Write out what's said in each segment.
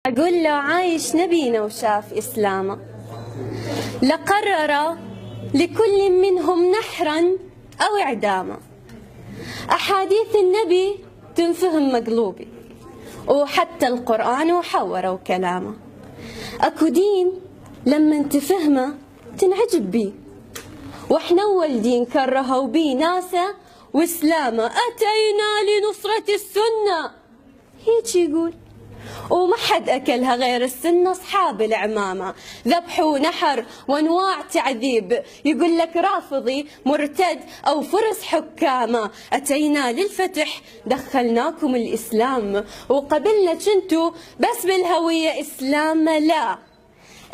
أقول له عايش نبينا وشاف إسلامه، لقرر لكل منهم نحرا أو إعداما. أحاديث النبي تنفهم مقلوبي، وحتى القرآن وحوروا كلامه. أكو دين لما تفهمه تنعجب بيه، وإحنا أول دين كرهوا بيه ناسه وإسلامه. أتينا لنصرة السنة، هيك يقول، وما حد أكلها غير السنة أصحاب العمامة. ذبح ونحر وأنواع تعذيب، يقول لك رافضي مرتد أو فرس حكامة. أتينا للفتح دخلناكم الإسلام، وقبلنا كنتوا بس بالهوية إسلام. لا،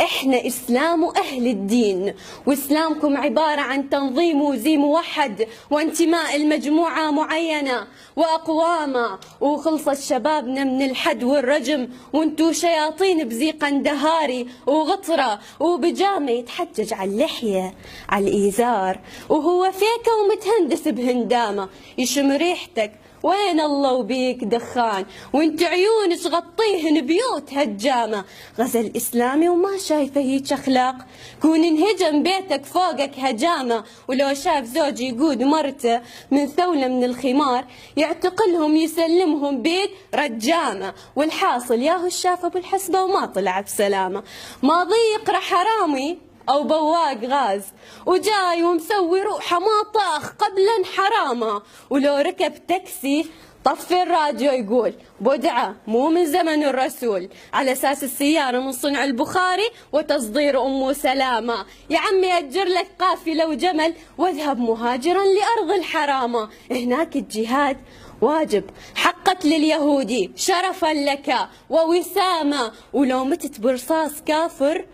إحنا إسلام وأهل الدين، وإسلامكم عبارة عن تنظيم وزي موحد وانتماء المجموعة معينة وأقوامة. وخلصت شبابنا من الحد والرجم، وانتو شياطين بزيق اندهاري وغطرة وبجامة يتحجج على اللحية على الإيزار، وهو فيكة ومتهندس بهندامة يشم ريحتك. وين الله وبيك دخان، وانت عيونك غطيهن بيوت هجامة. غزل إسلامي وما شايفة هيك أخلاق، كون انهجم بيتك فوقك هجامة. ولو شاف زوجي يقود مرته من ثولة من الخمار، يعتقلهم يسلمهم بيد رجامة. والحاصل ياهو الشاف أبو الحسبة وما طلع بسلامة. ما ضيق حرامي أو بواق غاز، وجاي ومسوي روحه ما طاخ قبلا حرامه. ولو ركب تاكسي طفي الراديو يقول بدعة مو من زمن الرسول، على أساس السيارة من صنع البخاري وتصدير أم سلامة. يا عمي أجر لك قافلة وجمل واذهب مهاجرا لأرض الحرامة. هناك الجهاد واجب حقت لليهودي شرفا لك ووسامة. ولو متت برصاص كافر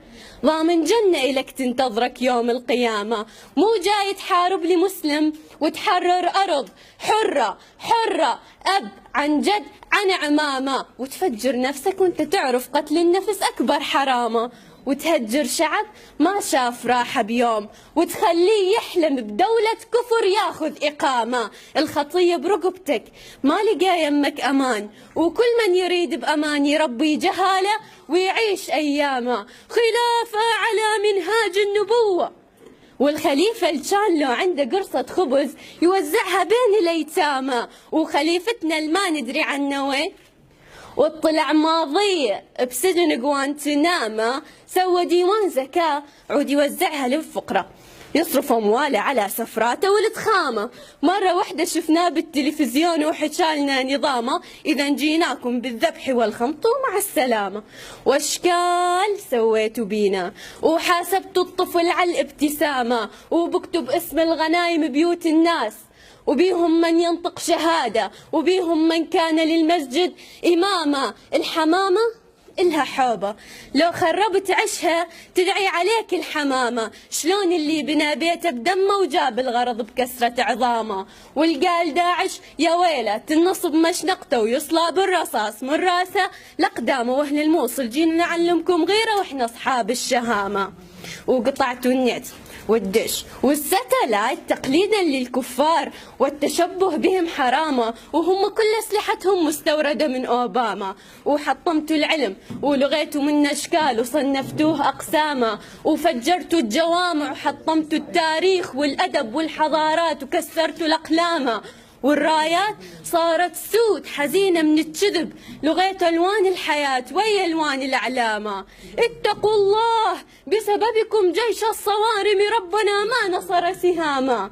ضامن جنة إلك تنتظرك يوم القيامة. مو جاي تحارب لمسلم وتحرر أرض حرة حرة أب عن جد عن عمامة، وتفجر نفسك وانت تعرف قتل النفس أكبر حرامة. وتهجر شعب ما شاف راحة بيوم، وتخليه يحلم بدولة كفر ياخذ إقامة. الخطية برقبتك ما لقى يمك أمان، وكل من يريد بأمان يربي جهالة ويعيش أيامه. خلافة على منهاج النبوة، والخليفة اللي كان له عنده قرصة خبز يوزعها بين الأيتامى. وخليفتنا اللي ما ندري عنه وين، واطلع ماضي بسجن جوانتناما، سوى ديوان زكاة عود يوزعها للفقراء، يصرف أمواله على سفراته والتخامة. مرة واحدة شفناه بالتلفزيون وحكالنا نظامه، إذا جيناكم بالذبح والخمط ومع السلامة. واشكال سويتوا بينا، وحاسبتوا الطفل على الابتسامة، وبكتب اسم الغنايم بيوت الناس، وبيهم من ينطق شهادة، وبيهم من كان للمسجد إمامة. الحمامة إلها حوبة، لو خربت عشها تدعي عليك الحمامة. شلون اللي بنا بيته بدمه وجاب الغرض بكسرة عظامه. والقال داعش يا ويله تنصب مشنقته ويصلى بالرصاص من راسه لقدامه. واهل الموصل جينا نعلمكم غيره واحنا اصحاب الشهامة. وقطعتوا النت والدش والستلايت تقليدا للكفار، والتشبه بهم حرامة، وهم كل أسلحتهم مستوردة من أوباما. وحطمتوا العلم ولغيتوا من أشكال وصنفتوه أقساما، وفجرتوا الجوامع وحطمتوا التاريخ والأدب والحضارات وكسرتوا الأقلام. والرايات صارت سود حزينة من الكذب، لغيت ألوان الحياة ويا ألوان الأعلامة. اتقوا الله بسببكم جيش الصوارم ربنا ما نصر سهاما.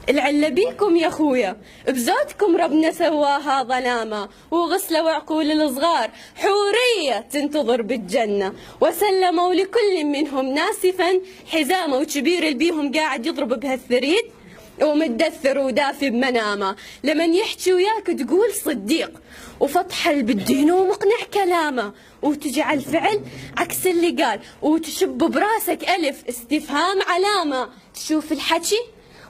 العلة بيكم يا خويا بزودكم ربنا سواها ظلامة. وغسلوا عقول الصغار حورية تنتظر بالجنة، وسلموا لكل منهم ناسفا حزامة. وكبير البيهم قاعد يضرب بهالثريد ومدثر ودافي بمنامه. لمن يحكي وياك تقول صديق، وفتح بالدين ومقنع كلامه. وتجي على الفعل عكس اللي قال، وتشب براسك ألف استفهام علامة. تشوف الحكي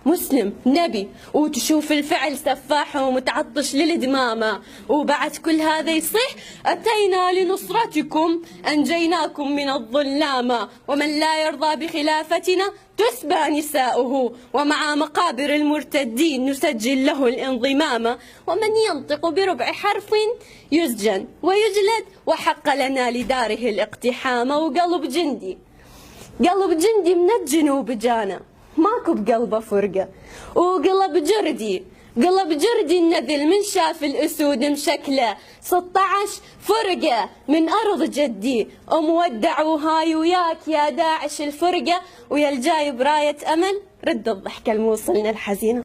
مسلم نبي، وتشوف الفعل سفاح ومتعطش للدمامة. وبعد كل هذا يصيح أتينا لنصرتكم أنجيناكم من الظلامة. ومن لا يرضى بخلافتنا تسبى نساؤه، ومع مقابر المرتدين نسجل له الانضمام، ومن ينطق بربع حرف يسجن ويجلد، وحق لنا لداره الاقتحام. وقلب جندي من الجنوب جانا، ماكو بقلبه فرقة. وقلب جردي النذل من شاف الأسود مشكلة، 16 فرقة من أرض جدي، ومودع وهاي وياك يا داعش الفرقة، ويا الجاي براية أمل رد الضحكة الموصلنا الحزينة.